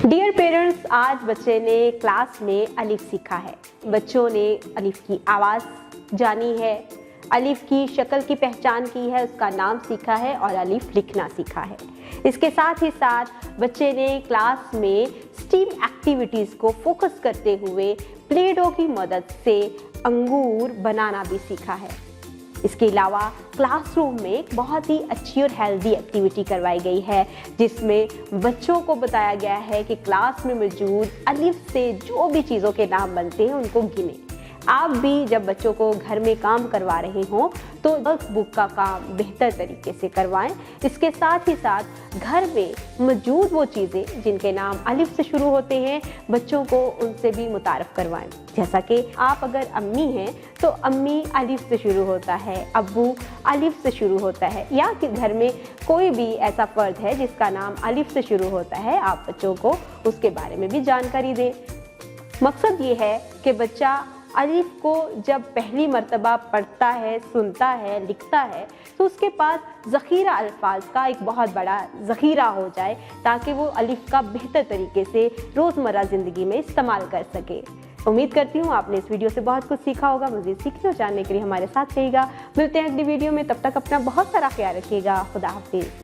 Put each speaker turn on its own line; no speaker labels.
Dear parents, आज बच्चे ने क्लास में अलिफ सीखा है। बच्चों ने अलिफ की आवाज़ जानी है, अलिफ की शक्ल की पहचान की है, उसका नाम सीखा है और अलिफ लिखना सीखा है। इसके साथ ही साथ बच्चे ने क्लास में स्टीम एक्टिविटीज़ को फोकस करते हुए प्ले डो की मदद से अंगूर बनाना भी सीखा है। इसके अलावा क्लासरूम में एक बहुत ही अच्छी और हेल्दी एक्टिविटी करवाई गई है, जिसमें बच्चों को बताया गया है कि क्लास में मौजूद अलिफ से जो भी चीज़ों के नाम बनते हैं उनको गिने। आप भी जब बच्चों को घर में काम करवा रहे हों तो वर्क बुक का काम बेहतर तरीके से करवाएं। इसके साथ ही साथ घर में मौजूद वो चीज़ें जिनके नाम अलिफ से शुरू होते हैं, बच्चों को उनसे भी मुतारफ़ करवाएं। जैसा कि आप अगर अम्मी हैं तो अम्मी अलिफ से शुरू होता है, अब्बू अलिफ से शुरू होता है, या कि घर में कोई भी ऐसा फ़र्द है जिसका नाम अलिफ से शुरू होता है, आप बच्चों को उसके बारे में भी जानकारी दें। मकसद ये है कि बच्चा अलिफ को जब पहली मर्तबा पढ़ता है, सुनता है, लिखता है तो उसके पास ज़ख़ीरा अल्फाज का एक बहुत बड़ा ज़ख़ीरा हो जाए, ताकि वो अलिफ का बेहतर तरीके से रोज़मर्रा ज़िंदगी में इस्तेमाल कर सके। उम्मीद करती हूँ आपने इस वीडियो से बहुत कुछ सीखा होगा। मज़ीद सीखने और जानने के लिए हमारे साथ रहिएगा। मिलते हैं अगली वीडियो में, तब तक अपना बहुत सारा ख्याल रखिएगा। खुदा हाफिज़।